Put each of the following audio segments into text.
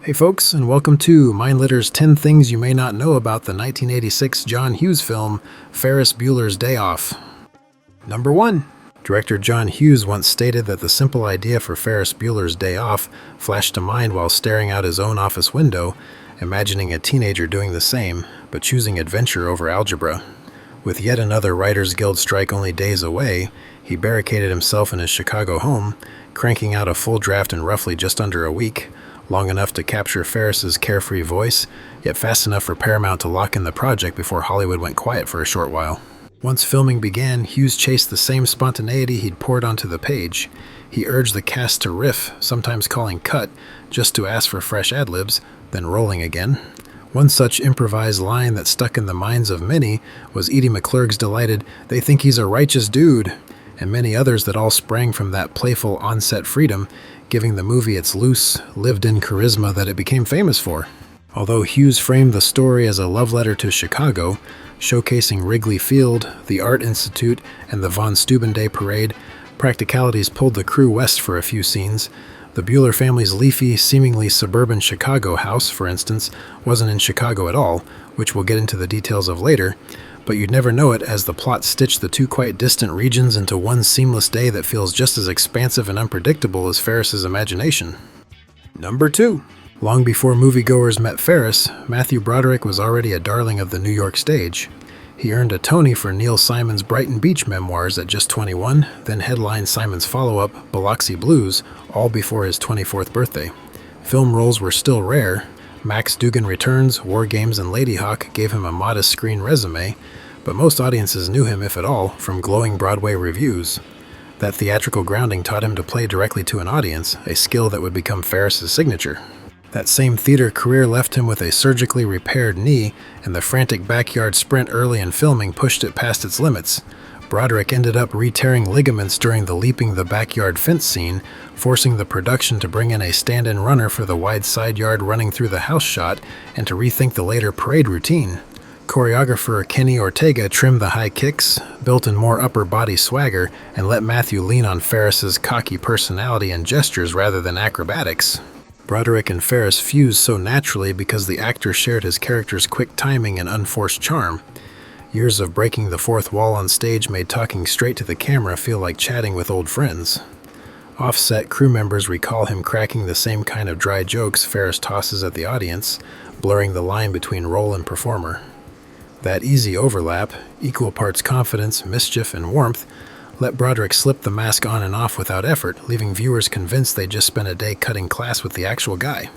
Hey folks, and welcome to Mindlitter's 10 Things You May Not Know About the 1986 John Hughes film, Ferris Bueller's Day Off. Number 1. Director John Hughes once stated that the simple idea for Ferris Bueller's Day Off flashed to mind while staring out his own office window, imagining a teenager doing the same, but choosing adventure over algebra. With yet another Writers Guild strike only days away, he barricaded himself in his Chicago home, cranking out a full draft in roughly just under a week, long enough to capture Ferris's carefree voice, yet fast enough for Paramount to lock in the project before Hollywood went quiet for a short while. Once filming began, Hughes chased the same spontaneity he'd poured onto the page. He urged the cast to riff, sometimes calling cut, just to ask for fresh ad-libs, then rolling again. One such improvised line that stuck in the minds of many was Edie McClurg's delighted, "They think he's a righteous dude," and many others that all sprang from that playful on-set freedom, giving the movie its loose, lived-in charisma that it became famous for. Although Hughes framed the story as a love letter to Chicago, showcasing Wrigley Field, the Art Institute, and the Von Steuben Day Parade, practicalities pulled the crew west for a few scenes. The Bueller family's leafy, seemingly suburban Chicago house, for instance, wasn't in Chicago at all, which we'll get into the details of later, but you'd never know it as the plot stitched the two quite distant regions into one seamless day that feels just as expansive and unpredictable as Ferris's imagination. Number 2. Long before moviegoers met Ferris, Matthew Broderick was already a darling of the New York stage. He earned a Tony for Neil Simon's Brighton Beach memoirs at just 21, then headlined Simon's follow-up, Biloxi Blues, all before his 24th birthday. Film roles were still rare. Max Dugan Returns, War Games, and Ladyhawke gave him a modest screen resume, but most audiences knew him, if at all, from glowing Broadway reviews. That theatrical grounding taught him to play directly to an audience, a skill that would become Ferris's signature. That same theater career left him with a surgically repaired knee, and the frantic backyard sprint early in filming pushed it past its limits. Broderick ended up re-tearing ligaments during the leaping the backyard fence scene, forcing the production to bring in a stand-in runner for the wide side yard running through the house shot and to rethink the later parade routine. Choreographer Kenny Ortega trimmed the high kicks, built in more upper body swagger, and let Matthew lean on Ferris's cocky personality and gestures rather than acrobatics. Broderick and Ferris fused so naturally because the actor shared his character's quick timing and unforced charm. Years of breaking the fourth wall on stage made talking straight to the camera feel like chatting with old friends. Off-set crew members recall him cracking the same kind of dry jokes Ferris tosses at the audience, blurring the line between role and performer. That easy overlap, equal parts confidence, mischief, and warmth, let Broderick slip the mask on and off without effort, leaving viewers convinced they just spent a day cutting class with the actual guy.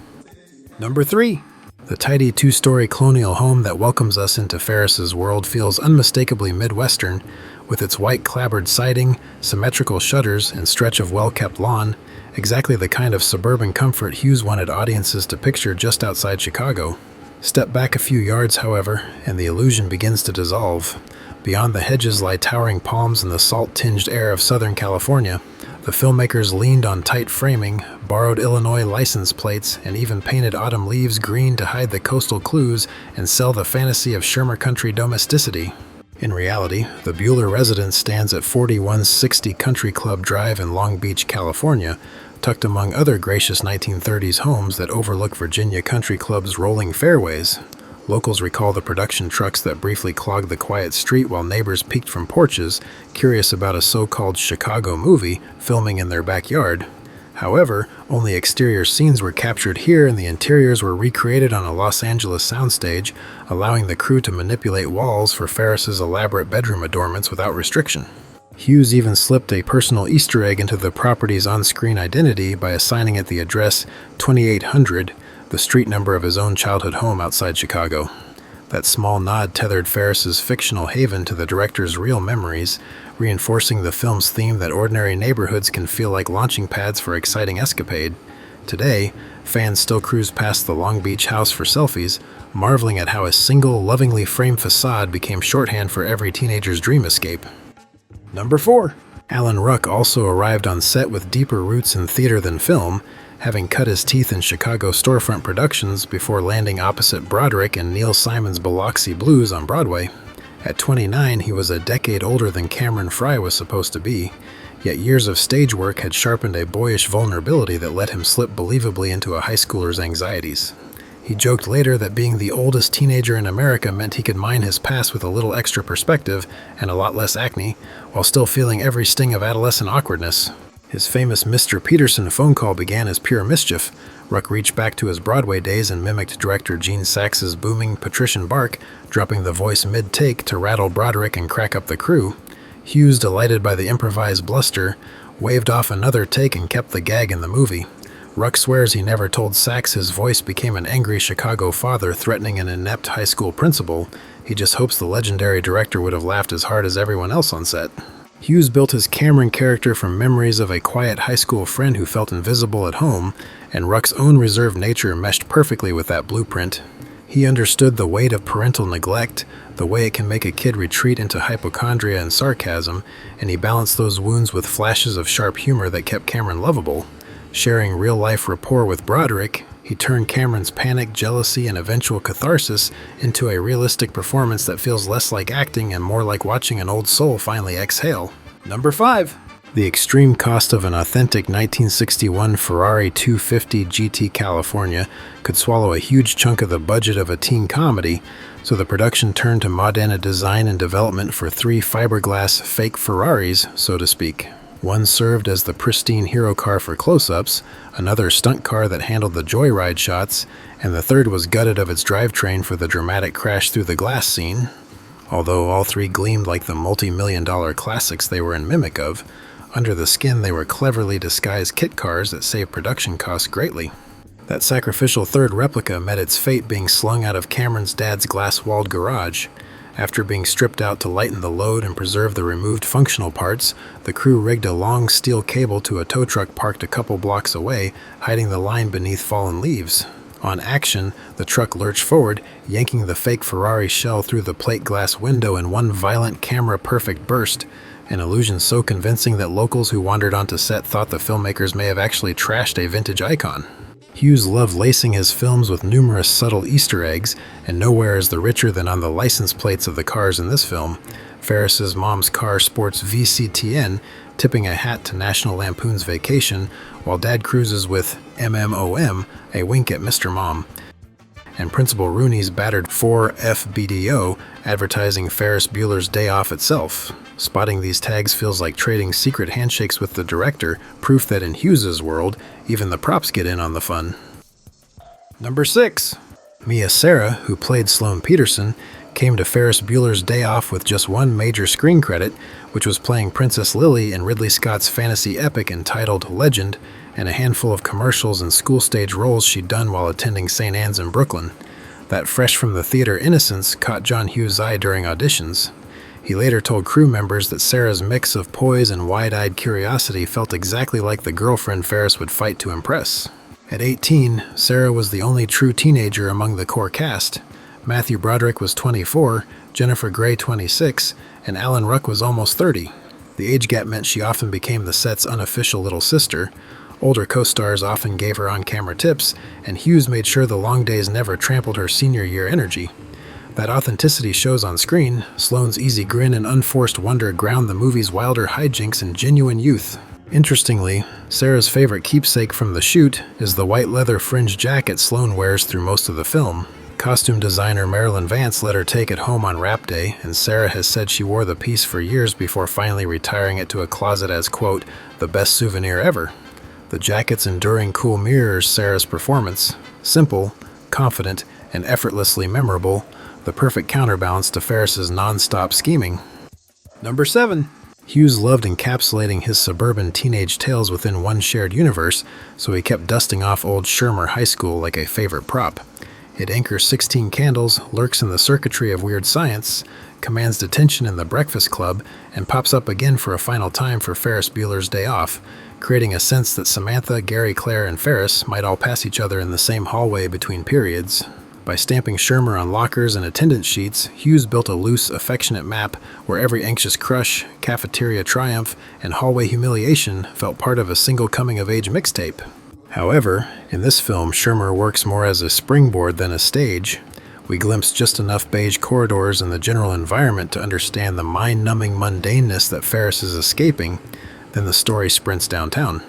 Number 3. The tidy two-story colonial home that welcomes us into Ferris's world feels unmistakably Midwestern, with its white clapboard siding, symmetrical shutters, and stretch of well-kept lawn, exactly the kind of suburban comfort Hughes wanted audiences to picture just outside Chicago. Step back a few yards, however, and the illusion begins to dissolve. Beyond the hedges lie towering palms and the salt-tinged air of Southern California. The filmmakers leaned on tight framing, borrowed Illinois license plates, and even painted autumn leaves green to hide the coastal clues and sell the fantasy of Shermer country domesticity. In reality, the Bueller residence stands at 4160 Country Club Drive in Long Beach, California, tucked among other gracious 1930s homes that overlook Virginia Country Club's rolling fairways. Locals recall the production trucks that briefly clogged the quiet street while neighbors peeked from porches, curious about a so-called Chicago movie filming in their backyard. However, only exterior scenes were captured here and the interiors were recreated on a Los Angeles soundstage, allowing the crew to manipulate walls for Ferris's elaborate bedroom adornments without restriction. Hughes even slipped a personal Easter egg into the property's on-screen identity by assigning it the address 2800, the street number of his own childhood home outside Chicago. That small nod tethered Ferris's fictional haven to the director's real memories, reinforcing the film's theme that ordinary neighborhoods can feel like launching pads for exciting escapade. Today, fans still cruise past the Long Beach house for selfies, marveling at how a single, lovingly framed facade became shorthand for every teenager's dream escape. Number 4. Alan Ruck also arrived on set with deeper roots in theater than film, having cut his teeth in Chicago storefront productions before landing opposite Broderick and Neil Simon's Biloxi Blues on Broadway. At 29, he was a decade older than Cameron Fry was supposed to be, yet years of stage work had sharpened a boyish vulnerability that let him slip believably into a high schooler's anxieties. He joked later that being the oldest teenager in America meant he could mine his past with a little extra perspective and a lot less acne, while still feeling every sting of adolescent awkwardness. His famous Mr. Peterson phone call began as pure mischief. Ruck reached back to his Broadway days and mimicked director Gene Saks' booming patrician bark, dropping the voice mid-take to rattle Broderick and crack up the crew. Hughes, delighted by the improvised bluster, waved off another take and kept the gag in the movie. Ruck swears he never told Saks his voice became an angry Chicago father threatening an inept high school principal. He just hopes the legendary director would have laughed as hard as everyone else on set. Hughes built his Cameron character from memories of a quiet high school friend who felt invisible at home, and Ruck's own reserved nature meshed perfectly with that blueprint. He understood the weight of parental neglect, the way it can make a kid retreat into hypochondria and sarcasm, and he balanced those wounds with flashes of sharp humor that kept Cameron lovable. Sharing real-life rapport with Broderick, he turned Cameron's panic, jealousy, and eventual catharsis into a realistic performance that feels less like acting and more like watching an old soul finally exhale. Number 5. The extreme cost of an authentic 1961 Ferrari 250 GT California could swallow a huge chunk of the budget of a teen comedy, so the production turned to Modena design and development for 3 fiberglass fake Ferraris, so to speak. One served as the pristine hero car for close-ups, another stunt car that handled the joyride shots, and the third was gutted of its drivetrain for the dramatic crash through the glass scene. Although all 3 gleamed like the multi-million-dollar classics they were in mimic of, under the skin they were cleverly disguised kit cars that saved production costs greatly. That sacrificial third replica met its fate being slung out of Cameron's dad's glass-walled garage. After being stripped out to lighten the load and preserve the removed functional parts, the crew rigged a long steel cable to a tow truck parked a couple blocks away, hiding the line beneath fallen leaves. On action, the truck lurched forward, yanking the fake Ferrari shell through the plate glass window in one violent camera-perfect burst, an illusion so convincing that locals who wandered onto set thought the filmmakers may have actually trashed a vintage icon. Hughes loved lacing his films with numerous subtle Easter eggs, and nowhere is the richer than on the license plates of the cars in this film. Ferris's mom's car sports VCTN, tipping a hat to National Lampoon's Vacation, while Dad cruises with MMOM, a wink at Mr. Mom. And Principal Rooney's battered 4FBDO, advertising Ferris Bueller's Day Off itself. Spotting these tags feels like trading secret handshakes with the director, proof that in Hughes's world, even the props get in on the fun. Number 6. Mia Sara, who played Sloane Peterson, came to Ferris Bueller's Day Off with just one major screen credit, which was playing Princess Lily in Ridley Scott's fantasy epic entitled Legend, and a handful of commercials and school stage roles she'd done while attending St. Anne's in Brooklyn. That fresh-from-the-theater innocence caught John Hughes' eye during auditions. He later told crew members that Sarah's mix of poise and wide-eyed curiosity felt exactly like the girlfriend Ferris would fight to impress. At 18, Sarah was the only true teenager among the core cast. Matthew Broderick was 24, Jennifer Grey 26, and Alan Ruck was almost 30. The age gap meant she often became the set's unofficial little sister. Older co-stars often gave her on-camera tips, and Hughes made sure the long days never trampled her senior year energy. That authenticity shows on screen. Sloane's easy grin and unforced wonder ground the movie's wilder hijinks in genuine youth. Interestingly, Sarah's favorite keepsake from the shoot is the white leather fringe jacket Sloane wears through most of the film. Costume designer Marilyn Vance let her take it home on wrap day, and Sarah has said she wore the piece for years before finally retiring it to a closet as, quote, the best souvenir ever. The jacket's enduring cool mirrors Sarah's performance. Simple, confident, and effortlessly memorable, the perfect counterbalance to Ferris's non-stop scheming. Number 7. Hughes loved encapsulating his suburban teenage tales within one shared universe, so he kept dusting off old Shermer High School like a favorite prop. It anchors 16 Candles, lurks in the circuitry of weird science, commands detention in the Breakfast Club, and pops up again for a final time for Ferris Bueller's Day Off, creating a sense that Samantha, Gary, Claire, and Ferris might all pass each other in the same hallway between periods. By stamping Shermer on lockers and attendance sheets, Hughes built a loose, affectionate map where every anxious crush, cafeteria triumph, and hallway humiliation felt part of a single coming-of-age mixtape. However, in this film, Shermer works more as a springboard than a stage. We glimpse just enough beige corridors and the general environment to understand the mind-numbing mundaneness that Ferris is escaping, then the story sprints downtown.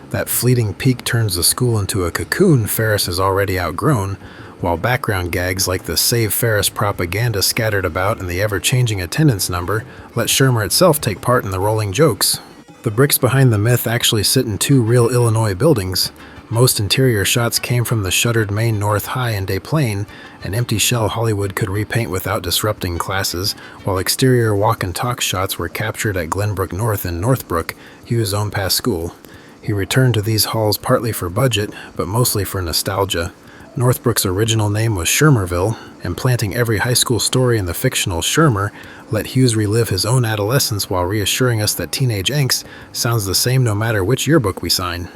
That fleeting peak turns the school into a cocoon Ferris has already outgrown, while background gags like the Save Ferris propaganda scattered about and the ever-changing attendance number let Shermer itself take part in the rolling jokes. The bricks behind the myth actually sit in two real Illinois buildings. Most interior shots came from the shuttered Main North High and Des Plaines, an empty shell Hollywood could repaint without disrupting classes, while exterior walk-and-talk shots were captured at Glenbrook North and Northbrook, Hughes' own past school. He returned to these halls partly for budget, but mostly for nostalgia. Northbrook's original name was Shermerville, and planting every high school story in the fictional Shermer let Hughes relive his own adolescence while reassuring us that teenage angst sounds the same no matter which yearbook we sign.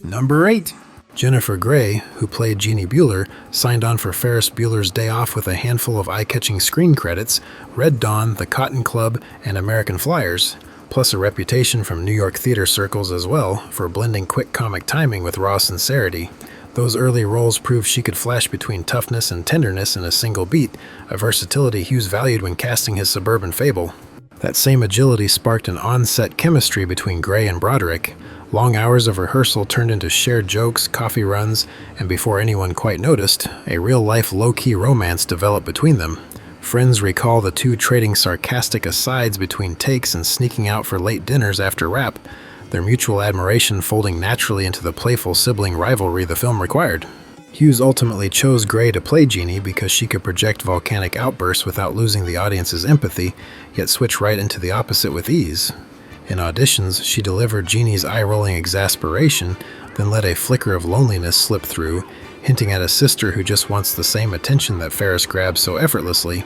Number 8. Jennifer Grey, who played Jeannie Bueller, signed on for Ferris Bueller's Day Off with a handful of eye-catching screen credits, Red Dawn, The Cotton Club, and American Flyers, plus a reputation from New York theater circles as well for blending quick comic timing with raw sincerity. Those early roles proved she could flash between toughness and tenderness in a single beat, a versatility Hughes valued when casting his suburban fable. That same agility sparked an on-set chemistry between Grey and Broderick. Long hours of rehearsal turned into shared jokes, coffee runs, and before anyone quite noticed, a real-life low-key romance developed between them. Friends recall the two trading sarcastic asides between takes and sneaking out for late dinners after wrap, their mutual admiration folding naturally into the playful sibling rivalry the film required. Hughes ultimately chose Grey to play Jeannie because she could project volcanic outbursts without losing the audience's empathy, yet switch right into the opposite with ease. In auditions, she delivered Jeannie's eye-rolling exasperation, then let a flicker of loneliness slip through, hinting at a sister who just wants the same attention that Ferris grabs so effortlessly.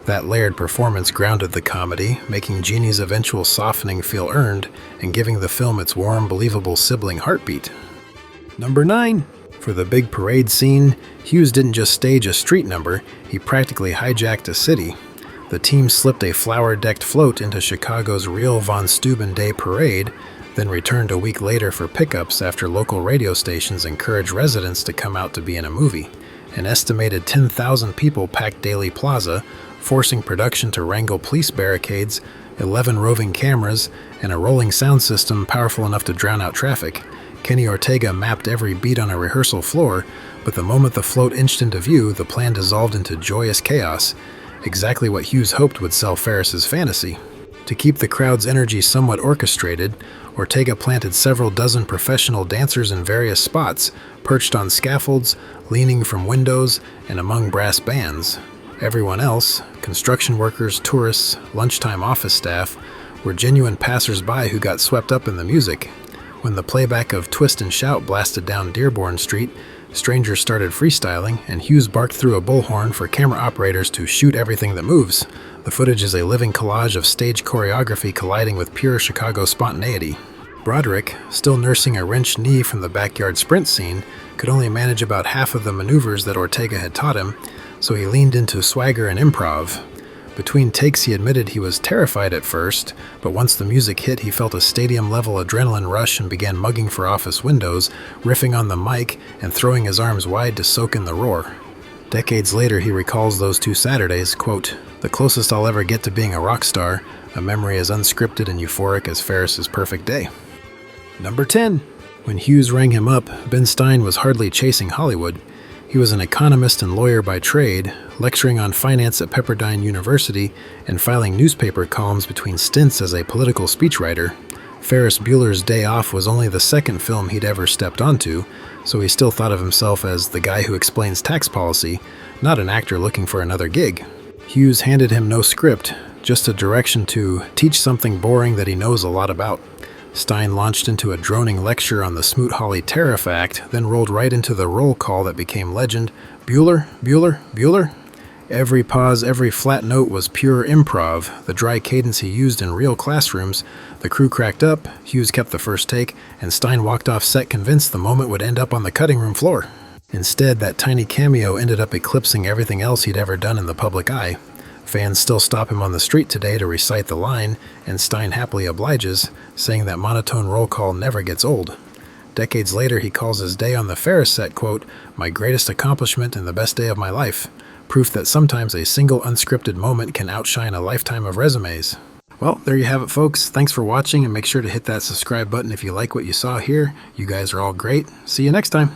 That layered performance grounded the comedy, making Jeannie's eventual softening feel earned and giving the film its warm, believable sibling heartbeat. Number 9. For the big parade scene, Hughes didn't just stage a street number, he practically hijacked a city. The team slipped a flower-decked float into Chicago's real Von Steuben Day parade, then returned a week later for pickups after local radio stations encouraged residents to come out to be in a movie. An estimated 10,000 people packed Daley Plaza, forcing production to wrangle police barricades, 11 roving cameras, and a rolling sound system powerful enough to drown out traffic. Kenny Ortega mapped every beat on a rehearsal floor, but the moment the float inched into view, the plan dissolved into joyous chaos. Exactly what Hughes hoped would sell Ferris's fantasy. To keep the crowd's energy somewhat orchestrated, Ortega planted several dozen professional dancers in various spots, perched on scaffolds, leaning from windows, and among brass bands. Everyone else, construction workers, tourists, lunchtime office staff, were genuine passers-by who got swept up in the music. When the playback of Twist and Shout blasted down Dearborn Street, strangers started freestyling, and Hughes barked through a bullhorn for camera operators to shoot everything that moves. The footage is a living collage of stage choreography colliding with pure Chicago spontaneity. Broderick, still nursing a wrenched knee from the backyard sprint scene, could only manage about half of the maneuvers that Ortega had taught him, so he leaned into swagger and improv. Between takes he admitted he was terrified at first, but once the music hit he felt a stadium-level adrenaline rush and began mugging for office windows, riffing on the mic and throwing his arms wide to soak in the roar. Decades later he recalls those two Saturdays, quote, "The closest I'll ever get to being a rock star, a memory as unscripted and euphoric as Ferris's perfect day." Number 10. When Hughes rang him up, Ben Stein was hardly chasing Hollywood. He was an economist and lawyer by trade, lecturing on finance at Pepperdine University and filing newspaper columns between stints as a political speechwriter. Ferris Bueller's Day Off was only the second film he'd ever stepped onto, so he still thought of himself as the guy who explains tax policy, not an actor looking for another gig. Hughes handed him no script, just a direction to teach something boring that he knows a lot about. Stein launched into a droning lecture on the Smoot-Hawley Tariff Act, then rolled right into the roll call that became legend. Bueller, Bueller, Bueller. Every pause, every flat note was pure improv, the dry cadence he used in real classrooms. The crew cracked up, Hughes kept the first take, and Stein walked off set convinced the moment would end up on the cutting room floor. Instead, that tiny cameo ended up eclipsing everything else he'd ever done in the public eye. Fans still stop him on the street today to recite the line, and Stein happily obliges, saying that monotone roll call never gets old. Decades later, he calls his day on the Ferris set, quote, "my greatest accomplishment and the best day of my life." Proof that sometimes a single unscripted moment can outshine a lifetime of resumes. Well, there you have it, folks. Thanks for watching, and make sure to hit that subscribe button if you like what you saw here. You guys are all great. See you next time.